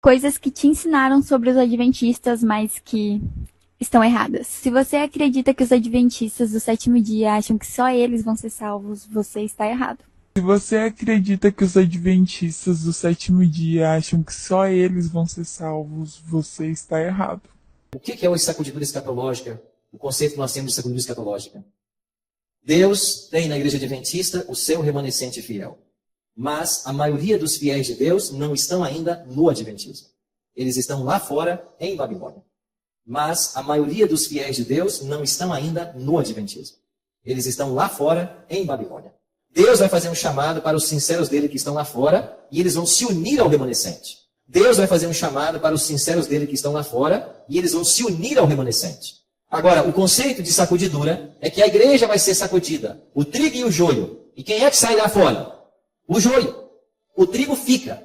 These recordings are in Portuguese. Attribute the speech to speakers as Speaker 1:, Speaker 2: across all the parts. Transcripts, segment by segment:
Speaker 1: Coisas que te ensinaram sobre os adventistas, mas que estão erradas. Se você acredita que os adventistas do sétimo dia acham que só eles vão ser salvos, você está errado.
Speaker 2: Se você acredita que os adventistas do sétimo dia acham que só eles vão ser salvos, você está errado.
Speaker 3: O que é a sacudidura escatológica? O conceito que nós temos de sacudidura escatológica. Deus tem na igreja adventista o seu remanescente fiel. Mas a maioria dos fiéis de Deus não estão ainda no adventismo. Eles estão lá fora, em Babilônia. Mas a maioria dos fiéis de Deus não estão ainda no adventismo. Eles estão lá fora, em Babilônia. Deus vai fazer um chamado para os sinceros dele que estão lá fora e eles vão se unir ao remanescente. Deus vai fazer um chamado para os sinceros dele que estão lá fora e eles vão se unir ao remanescente. Agora, o conceito de sacudidura é que a igreja vai ser sacudida, o trigo e o joio. E quem é que sai lá fora? O joio. O trigo fica.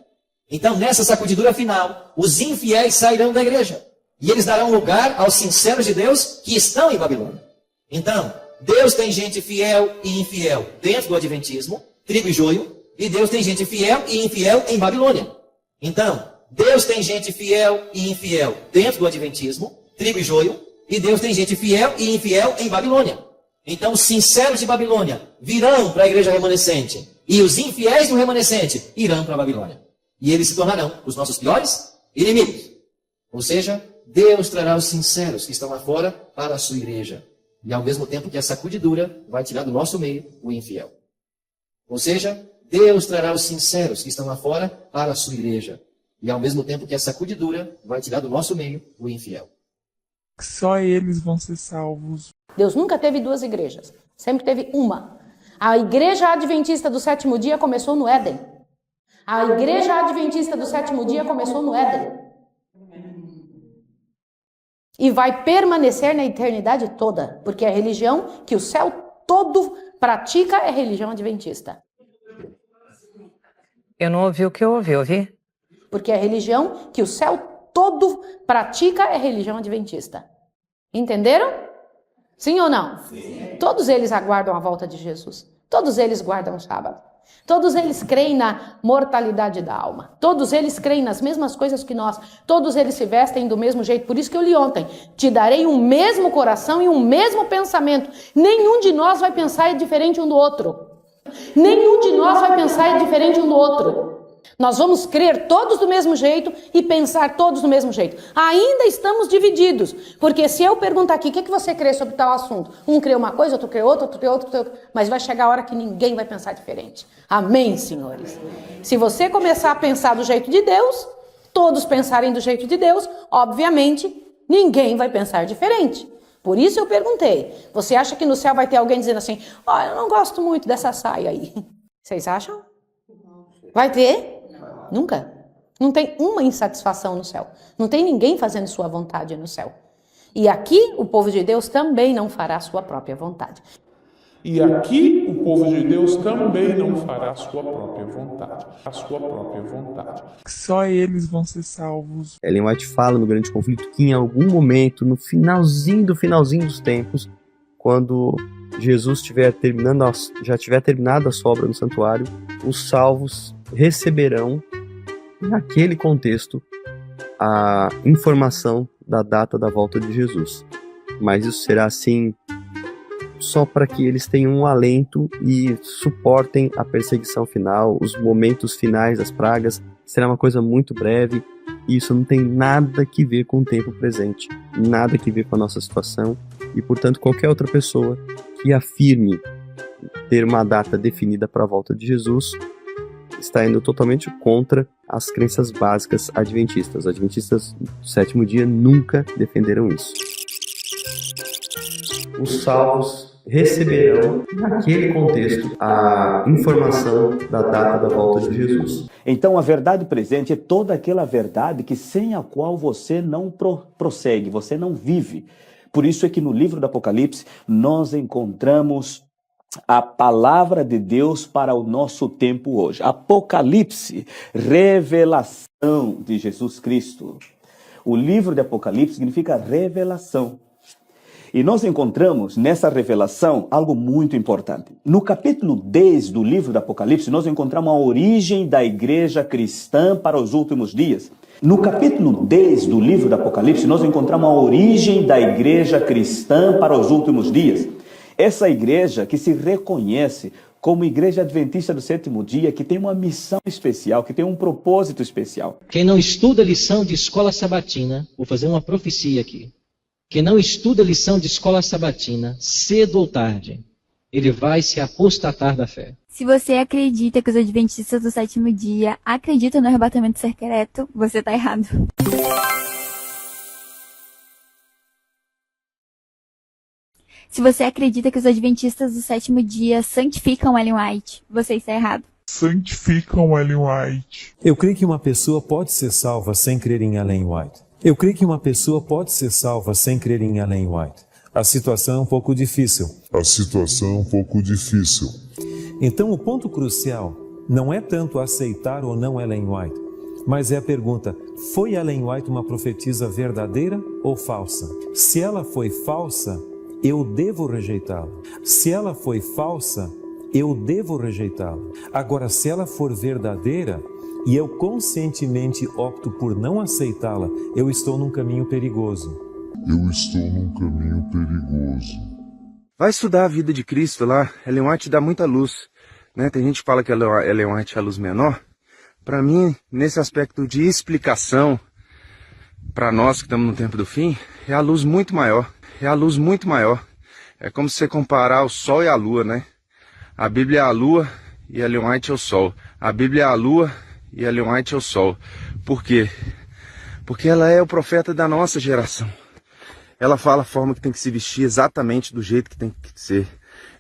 Speaker 3: Então, nessa sacudidura final, os infiéis sairão da igreja. E eles darão lugar aos sinceros de Deus que estão em Babilônia. Então, Deus tem gente fiel e infiel dentro do adventismo, trigo e joio, e Deus tem gente fiel e infiel em Babilônia. Então, Deus tem gente fiel e infiel dentro do adventismo, trigo e joio, e Deus tem gente fiel e infiel em Babilônia. Então, os sinceros de Babilônia virão para a igreja remanescente, e os infiéis do remanescente irão para a Babilônia. E eles se tornarão os nossos piores inimigos. Ou seja, Deus trará os sinceros que estão lá fora para a sua igreja. E ao mesmo tempo que a sacudidura vai tirar do nosso meio o infiel. Ou seja, Deus trará os sinceros que estão lá fora para a sua igreja. E ao mesmo tempo que a sacudidura vai tirar do nosso meio o infiel.
Speaker 2: Só eles vão ser salvos.
Speaker 4: Deus nunca teve duas igrejas, sempre teve uma. A igreja adventista do sétimo dia começou no Éden. A igreja adventista do sétimo dia começou no Éden. E vai permanecer na eternidade toda, porque a religião que o céu todo pratica é a religião adventista.
Speaker 5: Eu não ouvi o que eu ouvi?
Speaker 4: Porque a religião que o céu todo pratica é a religião adventista. Entenderam? Sim ou não? Sim. Todos eles aguardam a volta de Jesus. Todos eles guardam o sábado. Todos eles creem na mortalidade da alma. Todos eles creem nas mesmas coisas que nós. Todos eles se vestem do mesmo jeito. Por isso que eu li ontem. Te darei um mesmo coração e um mesmo pensamento. Nenhum de nós vai pensar diferente um do outro. Nenhum de nós vai pensar diferente um do outro. Nós vamos crer todos do mesmo jeito e pensar todos do mesmo jeito. Ainda estamos divididos, porque se eu perguntar aqui, o que você crê sobre tal assunto? Um crê uma coisa, outro crê outra, outro crê outra, mas vai chegar a hora que ninguém vai pensar diferente. Amém, senhores? Se você começar a pensar do jeito de Deus, todos pensarem do jeito de Deus, obviamente, ninguém vai pensar diferente. Por isso eu perguntei, você acha que no céu vai ter alguém dizendo assim, eu não gosto muito dessa saia aí? Vocês acham? Vai ter? Nunca. Não tem uma insatisfação no céu. Não tem ninguém fazendo sua vontade no céu. E aqui o povo de Deus também não fará sua própria vontade.
Speaker 6: E aqui o povo de Deus também não fará a sua própria vontade. A sua própria vontade.
Speaker 2: Só eles vão ser salvos.
Speaker 7: Ellen White fala no Grande Conflito que em algum momento, no finalzinho dos tempos, quando Jesus já tiver terminado a sua obra no santuário, os salvos receberão, naquele contexto, a informação da data da volta de Jesus. Mas isso será assim só para que eles tenham um alento e suportem a perseguição final, os momentos finais das pragas. Será uma coisa muito breve e isso não tem nada que ver com o tempo presente, nada que ver com a nossa situação e, portanto, qualquer outra pessoa que afirme ter uma data definida para a volta de Jesus está indo totalmente contra as crenças básicas adventistas. Os adventistas do sétimo dia nunca defenderam isso. Os salvos receberão, naquele contexto, a informação da data da volta de Jesus.
Speaker 8: Então a verdade presente é toda aquela verdade que sem a qual você não prossegue, você não vive. Por isso é que no livro do Apocalipse nós encontramos a palavra de Deus para o nosso tempo hoje. Apocalipse, revelação de Jesus Cristo. O livro de Apocalipse significa revelação. E nós encontramos nessa revelação algo muito importante. No capítulo 10 do livro do Apocalipse, nós encontramos a origem da igreja cristã para os últimos dias. No capítulo 10 do livro do Apocalipse, nós encontramos a origem da igreja cristã para os últimos dias. Essa igreja que se reconhece como igreja adventista do sétimo dia, que tem uma missão especial, que tem um propósito especial.
Speaker 3: Quem não estuda lição de escola sabatina, vou fazer uma profecia aqui. Quem não estuda lição de escola sabatina, cedo ou tarde, ele vai se apostatar da fé.
Speaker 1: Se você acredita que os adventistas do sétimo dia acreditam no arrebatamento secreto, você está errado. Se você acredita que os adventistas do sétimo dia santificam Ellen White, você está errado.
Speaker 2: Santificam Ellen White.
Speaker 9: Eu creio que uma pessoa pode ser salva sem crer em Ellen White. Eu creio que uma pessoa pode ser salva sem crer em Ellen White. A situação é um pouco difícil. Então o ponto crucial não é tanto aceitar ou não Ellen White, mas é a pergunta: foi Ellen White uma profetisa verdadeira ou falsa? Se ela foi falsa, eu devo rejeitá-la. Se ela foi falsa, eu devo rejeitá-la. Agora, se ela for verdadeira e eu conscientemente opto por não aceitá-la, eu estou num caminho perigoso.
Speaker 10: Vai estudar a vida de Cristo lá. Ellen White dá muita luz, né? Tem gente que fala que Ellen White é a luz menor. Para mim, nesse aspecto de explicação, para nós que estamos no tempo do fim, é a luz muito maior. É como se você comparar o Sol e a Lua, né? A Bíblia é a Lua e Ellen White é o Sol. A Bíblia é a Lua e Ellen White é o Sol. Por quê? Porque ela é o profeta da nossa geração. Ela fala a forma que tem que se vestir exatamente do jeito que tem que ser.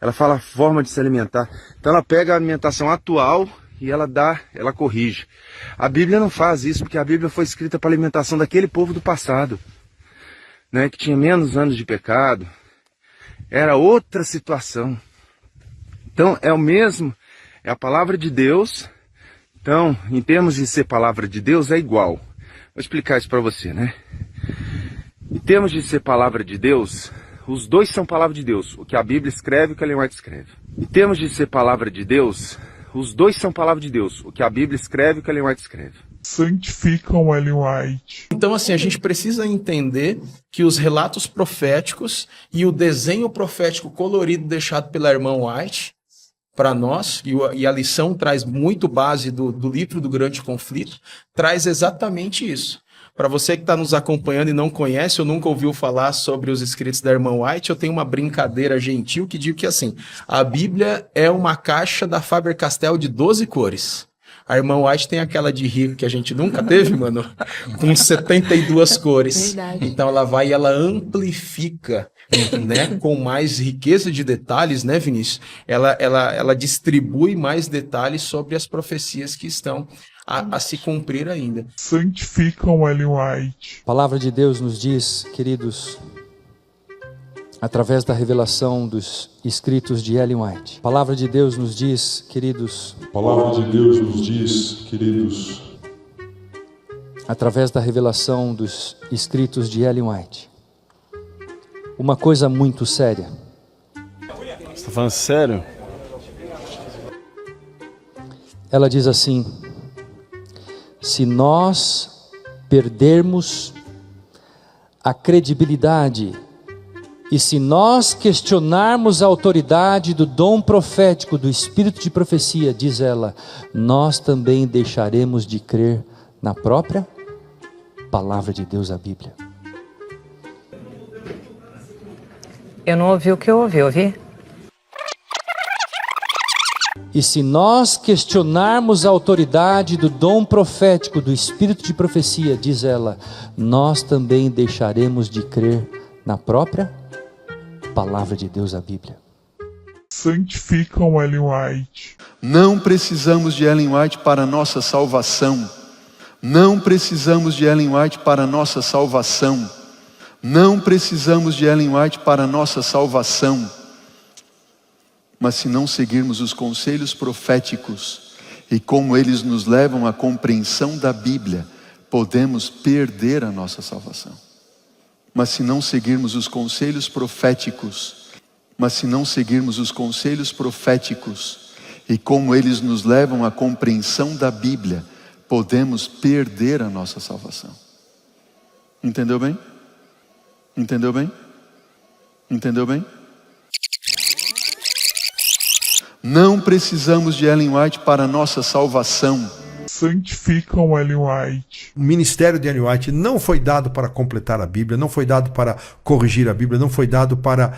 Speaker 10: Ela fala a forma de se alimentar. Então ela pega a alimentação atual e ela corrige. A Bíblia não faz isso, porque a Bíblia foi escrita para a alimentação daquele povo do passado, né, que tinha menos anos de pecado. Era outra situação. Então é o mesmo, é a palavra de Deus. Então, em termos de ser palavra de Deus, é igual. Vou explicar isso para você, né? Em termos de ser palavra de Deus, os dois são palavra de Deus. O que a Bíblia escreve e o que a Ellen White escreve. Em termos de ser palavra de Deus, os dois são palavra de Deus. O que a Bíblia escreve e o que a Ellen White escreve.
Speaker 2: Santificam Ellen White.
Speaker 11: Então, assim, a gente precisa entender que os relatos proféticos e o desenho profético colorido deixado pela irmã White para nós, e a lição traz muito base do livro do Grande Conflito, traz exatamente isso. Para você que está nos acompanhando e não conhece ou nunca ouviu falar sobre os escritos da irmã White, eu tenho uma brincadeira gentil que digo que, assim, a Bíblia é uma caixa da Faber-Castell de 12 cores. A irmã White tem aquela de rico que a gente nunca teve, mano, com 72 cores.
Speaker 4: Verdade.
Speaker 11: Então ela vai e ela amplifica, né, com mais riqueza de detalhes, né, Vinícius? Ela distribui mais detalhes sobre as profecias que estão a se cumprir ainda.
Speaker 2: Santificam Ellen White.
Speaker 12: A palavra de Deus nos diz, queridos, através da revelação dos escritos de Ellen White. A palavra de Deus nos diz, queridos, através da revelação dos escritos de Ellen White, uma coisa muito séria.
Speaker 10: Você está falando sério?
Speaker 12: Ela diz assim: se nós perdermos a credibilidade e se nós questionarmos a autoridade do dom profético, do espírito de profecia, diz ela, nós também deixaremos de crer na própria palavra de Deus, a Bíblia.
Speaker 5: Eu não ouvi o que eu ouvi?
Speaker 12: E se nós questionarmos a autoridade do dom profético, do espírito de profecia, diz ela, nós também deixaremos de crer na própria palavra de Deus, a Bíblia.
Speaker 2: Santificam Ellen White.
Speaker 13: Não precisamos de Ellen White para nossa salvação. Não precisamos de Ellen White para nossa salvação. Não precisamos de Ellen White para nossa salvação. Mas se não seguirmos os conselhos proféticos e como eles nos levam à compreensão da Bíblia, podemos perder a nossa salvação. Mas se não seguirmos os conselhos proféticos, e como eles nos levam à compreensão da Bíblia, podemos perder a nossa salvação. Entendeu bem? Entendeu bem? Entendeu bem? Não precisamos de Ellen White para a nossa salvação.
Speaker 2: Santificam Ellen White.
Speaker 14: O ministério de Ellen White não foi dado para completar a Bíblia, não foi dado para corrigir a Bíblia, não foi dado para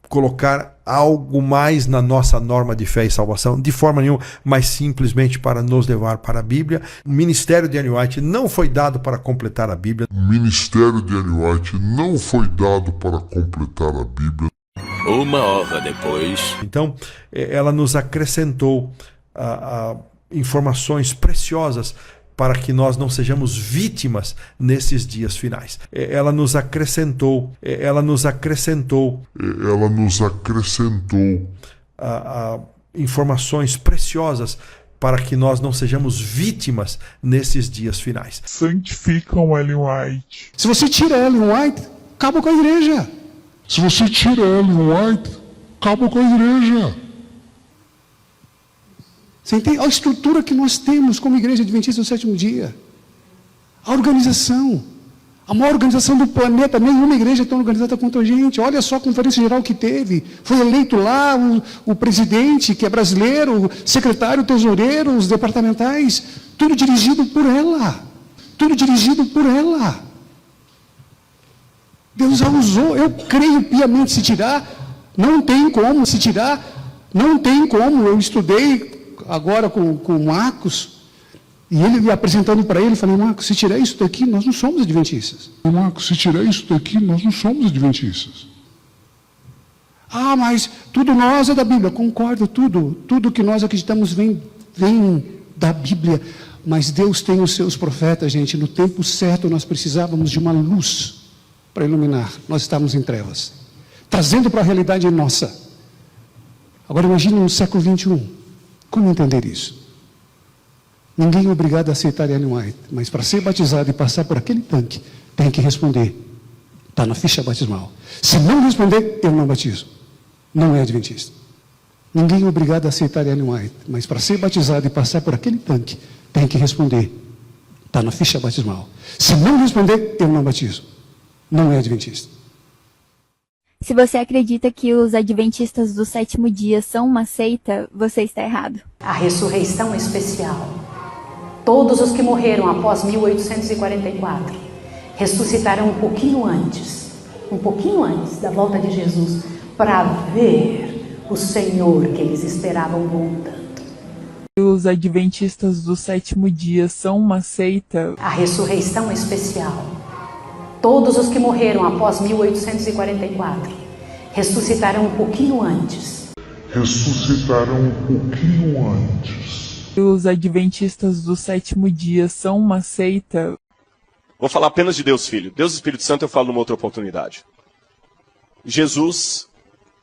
Speaker 14: colocar algo mais na nossa norma de fé e salvação, de forma nenhuma, mas simplesmente para nos levar para a Bíblia. O ministério de Ellen White não foi dado para completar a Bíblia.
Speaker 15: O ministério de Ellen White não foi dado para completar a Bíblia.
Speaker 16: Uma hora depois.
Speaker 14: Então, ela nos acrescentou informações preciosas para que nós não sejamos vítimas nesses dias finais. Ela nos acrescentou informações preciosas para que nós não sejamos vítimas nesses dias finais.
Speaker 2: Santificam Ellen White.
Speaker 17: Se você tira Ellen White, acaba com a igreja.
Speaker 15: Se você tira Ellen White, acaba com a igreja.
Speaker 17: Você entende? A estrutura que nós temos como Igreja Adventista do Sétimo Dia. A organização. A maior organização do planeta. Nenhuma igreja é tão organizada quanto a gente. Olha só a conferência geral que teve. Foi eleito lá o presidente, que é brasileiro, o secretário, o tesoureiro, os departamentais. Tudo dirigido por ela. Tudo dirigido por ela. Deus a usou. Eu creio piamente. Se tirar, não tem como. Se tirar, não tem como. Eu estudei agora com o Marcos, e ele me apresentando para ele, falei, Marcos, se tirar isso daqui, nós não somos adventistas.
Speaker 15: Marcos, se tirar isso daqui, nós não somos adventistas.
Speaker 17: Ah, mas tudo nós é da Bíblia. Concordo, tudo que nós acreditamos vem da Bíblia, mas Deus tem os seus profetas, gente. No tempo certo nós precisávamos de uma luz para iluminar. Nós estávamos em trevas, trazendo para a realidade nossa. Agora imagine no século 21. Como entender isso? Ninguém é obrigado a aceitar Ellen White, mas para ser batizado e passar por aquele tanque, tem que responder. Está na ficha batismal. Se não responder, eu não batizo. Não é adventista. Ninguém é obrigado a aceitar Ellen White, mas para ser batizado e passar por aquele tanque, tem que responder. Está na ficha batismal. Se não responder, eu não batizo. Não é adventista.
Speaker 1: Se você acredita que os adventistas do sétimo dia são uma seita, você está errado.
Speaker 4: A ressurreição especial. Todos os que morreram após 1844 ressuscitarão um pouquinho antes da volta de Jesus, para ver o Senhor que eles esperavam voltando.
Speaker 2: Os adventistas do sétimo dia são uma seita.
Speaker 4: A ressurreição especial. Todos os que morreram após 1844 ressuscitarão um pouquinho antes.
Speaker 2: Os adventistas do sétimo dia são uma seita.
Speaker 18: Vou falar apenas de Deus Filho. Deus Espírito Santo eu falo numa outra oportunidade. Jesus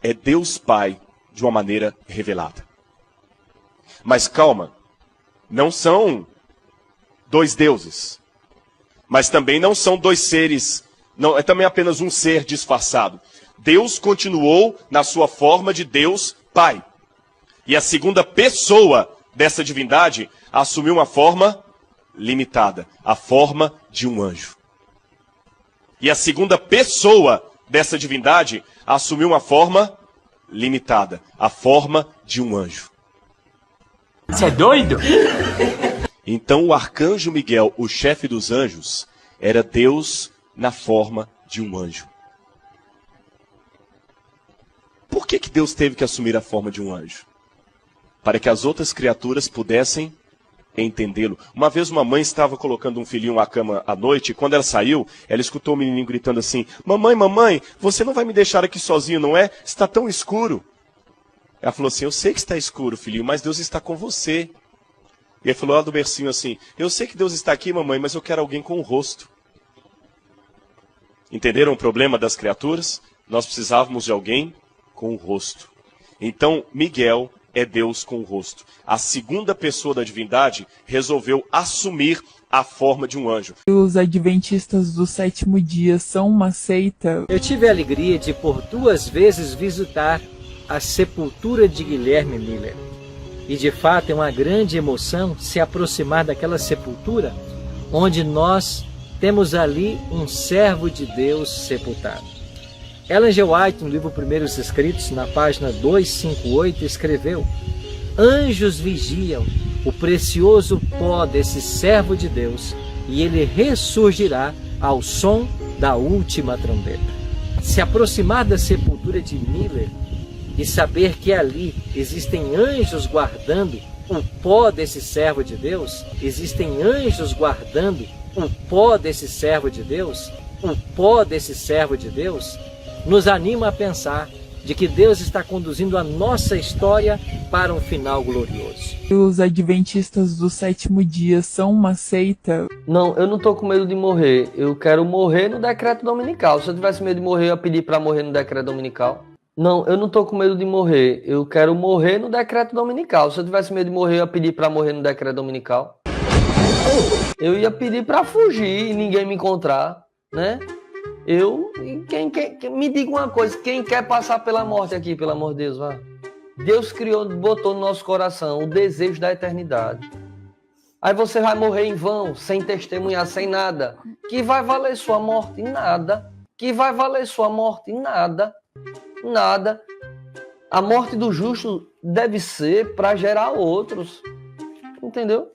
Speaker 18: é Deus Pai de uma maneira revelada. Mas calma, não são dois deuses. Mas também não são dois seres, não, é também apenas um ser disfarçado. Deus continuou na sua forma de Deus Pai. E a segunda pessoa dessa divindade assumiu uma forma limitada, a forma de um anjo. E a segunda pessoa dessa divindade assumiu uma forma limitada, a forma de um anjo.
Speaker 16: Você é doido?
Speaker 18: Então o arcanjo Miguel, o chefe dos anjos, era Deus na forma de um anjo. Por que Deus teve que assumir a forma de um anjo? Para que as outras criaturas pudessem entendê-lo. Uma vez uma mãe estava colocando um filhinho à cama à noite, e quando ela saiu, ela escutou o menininho gritando assim, mamãe, você não vai me deixar aqui sozinho, não é? Está tão escuro. Ela falou assim, eu sei que está escuro, filhinho, mas Deus está com você. E ele falou lá do bercinho assim, eu sei que Deus está aqui, mamãe, mas eu quero alguém com o rosto. Entenderam o problema das criaturas? Nós precisávamos de alguém com o rosto. Então, Miguel é Deus com o rosto. A segunda pessoa da divindade resolveu assumir a forma de um anjo.
Speaker 2: Os adventistas do sétimo dia são uma seita?
Speaker 19: Eu tive a alegria de por 2 vezes visitar a sepultura de Guilherme Miller. E de fato é uma grande emoção se aproximar daquela sepultura onde nós temos ali um servo de Deus sepultado. Ellen G. White, no livro Primeiros Escritos, na página 258, escreveu: anjos vigiam o precioso pó desse servo de Deus e ele ressurgirá ao som da última trombeta. Se aproximar da sepultura de Miller e saber que ali existem anjos guardando o pó desse servo de Deus, existem anjos guardando o pó desse servo de Deus, o pó desse servo de Deus, nos anima a pensar de que Deus está conduzindo a nossa história para um final glorioso.
Speaker 2: Os adventistas do sétimo dia são uma seita?
Speaker 20: Não, eu não tô com medo de morrer. Eu quero morrer no decreto dominical. Se eu tivesse medo de morrer, eu ia pedir para morrer no decreto dominical. Não, eu não tô com medo de morrer. Eu quero morrer no decreto dominical. Se eu tivesse medo de morrer, eu ia pedir para morrer no decreto dominical. Eu ia pedir para fugir e ninguém me encontrar, né? Me diga uma coisa, quem quer passar pela morte aqui, pelo amor de Deus, vá. Deus criou, botou no nosso coração o desejo da eternidade. Aí você vai morrer em vão, sem testemunhar, sem nada. Que vai valer sua morte? Nada. Que vai valer sua morte? Nada. Nada. A morte do justo deve ser para gerar outros. Entendeu?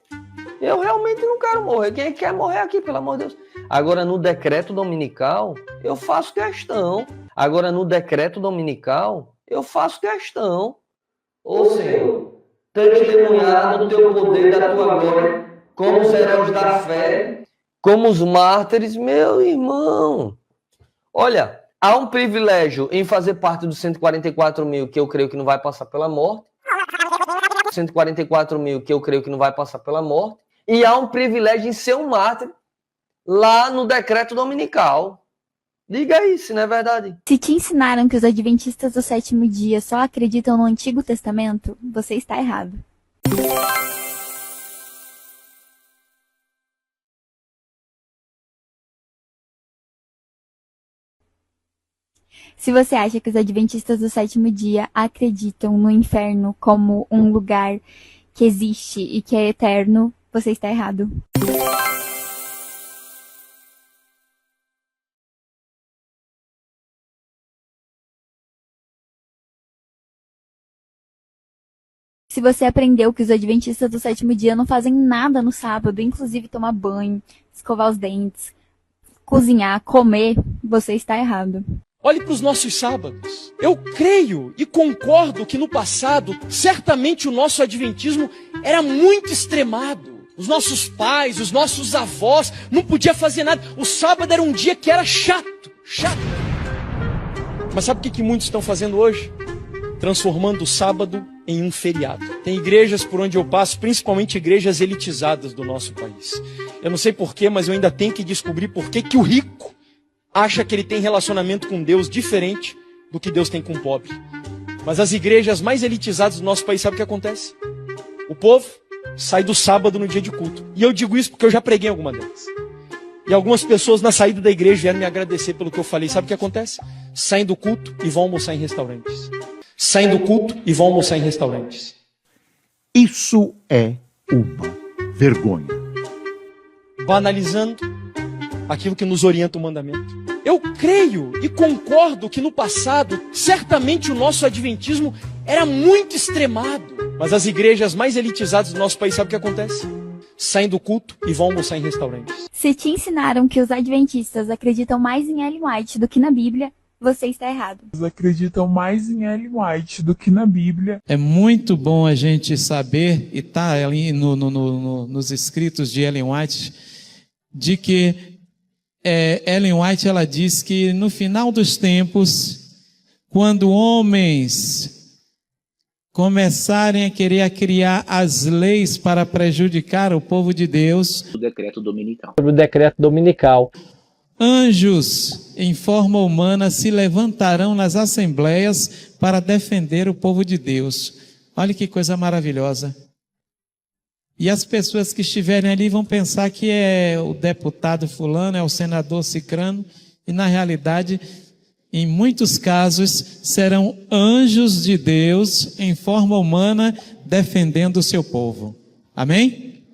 Speaker 20: Eu realmente não quero morrer. Quem quer morrer aqui, pelo amor de Deus? Agora, no decreto dominical, eu faço questão. Ô Senhor, testemunhar no teu poder da tua glória, como os heróis da fé, como os mártires, meu irmão. Olha, há um privilégio em fazer parte dos 144 mil que eu creio que não vai passar pela morte. 144 mil que eu creio que não vai passar pela morte. E há um privilégio em ser um mártir lá no decreto dominical. Diga aí se não é verdade.
Speaker 1: Se te ensinaram que os adventistas do sétimo dia só acreditam no Antigo Testamento, você está errado. Se você acha que os adventistas do sétimo dia acreditam no inferno como um lugar que existe e que é eterno, você está errado. Se você aprendeu que os adventistas do sétimo dia não fazem nada no sábado, inclusive tomar banho, escovar os dentes, cozinhar, comer, você está errado.
Speaker 21: Olhe para os nossos sábados. Eu creio e concordo que no passado, certamente o nosso adventismo era muito extremado. Os nossos pais, os nossos avós não podiam fazer nada. O sábado era um dia que era chato. Mas sabe o que muitos estão fazendo hoje? Transformando o sábado em um feriado. Tem igrejas por onde eu passo, principalmente igrejas elitizadas do nosso país. Eu não sei porquê, mas eu ainda tenho que descobrir por que o rico acha que ele tem relacionamento com Deus diferente do que Deus tem com o pobre. Mas as igrejas mais elitizadas do nosso país, sabe o que acontece? O povo sai do sábado no dia de culto. E eu digo isso porque eu já preguei alguma delas. E algumas pessoas na saída da igreja vieram me agradecer pelo que eu falei. Sabe o que acontece? Saem do culto e vão almoçar em restaurantes. Saem do culto e vão almoçar em restaurantes.
Speaker 22: Isso é uma vergonha.
Speaker 21: Banalizando aquilo que nos orienta o mandamento. Eu creio e concordo que no passado, certamente o nosso adventismo era muito extremado. Mas as igrejas mais elitizadas do nosso país, sabe o que acontece? Saem do culto e vão almoçar em restaurantes.
Speaker 1: Se te ensinaram que os adventistas acreditam mais em Ellen White do que na Bíblia, você está errado.
Speaker 2: Eles acreditam mais em Ellen White do que na Bíblia.
Speaker 23: É muito bom a gente saber, e está ali nos escritos de Ellen White, de que Ellen White ela diz que no final dos tempos, quando homens começarem a querer criar as leis para prejudicar o povo de Deus,
Speaker 24: o decreto dominical.
Speaker 23: Sobre o decreto dominical, anjos em forma humana se levantarão nas assembleias para defender o povo de Deus. Olha que coisa maravilhosa. E as pessoas que estiverem ali vão pensar que é o deputado fulano, é o senador cicrano, e na realidade, em muitos casos, serão anjos de Deus em forma humana defendendo o seu povo. Amém?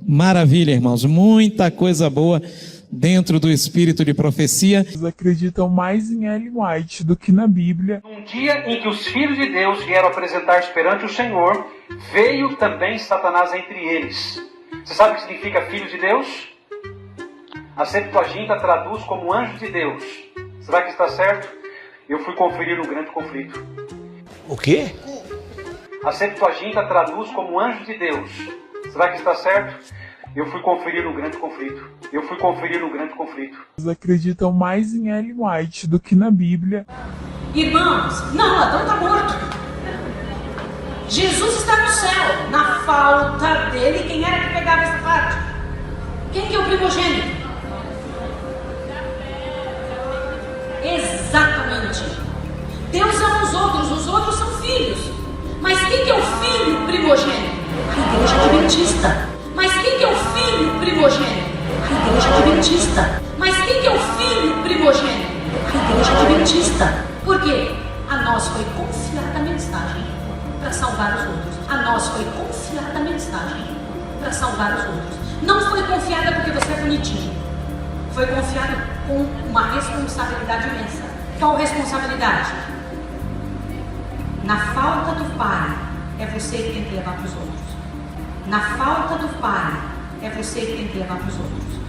Speaker 23: Maravilha, irmãos. Muita coisa boa dentro do espírito de profecia.
Speaker 2: Eles acreditam mais em Ellen White do que na Bíblia.
Speaker 6: Num dia em que os filhos de Deus vieram apresentar-se perante o Senhor, veio também Satanás entre eles. Você sabe o que significa filhos de Deus? A Septuaginta traduz como anjos de Deus. Será que está certo? Eu fui conferir no grande conflito.
Speaker 16: O quê?
Speaker 6: A Septuaginta traduz como anjos de Deus. Será que está certo? Eu fui conferir no grande conflito. Eu fui conferir no grande conflito.
Speaker 2: Eles acreditam mais em Ellen White do que na Bíblia.
Speaker 4: Irmãos, não, Adão está morto. Jesus está no céu. Na falta dele, quem era que pegava essa parte? Quem que é o primogênito? Exatamente. Deus ama os outros são filhos. Mas quem que é o filho primogênito? A igreja adventista. Mas quem que é o filho primogênito? A igreja adventista. Mas quem que é o filho primogênito? A igreja adventista. Por quê? A nós foi confiada a mensagem para salvar os outros. A nós foi confiada a mensagem para salvar os outros. Não foi confiada porque você é bonitinho. Foi confiada com uma responsabilidade imensa. Qual responsabilidade? Na falta do pai, é você que tem que levar para os outros. Na falta do pai, é você que tem que levar para os outros.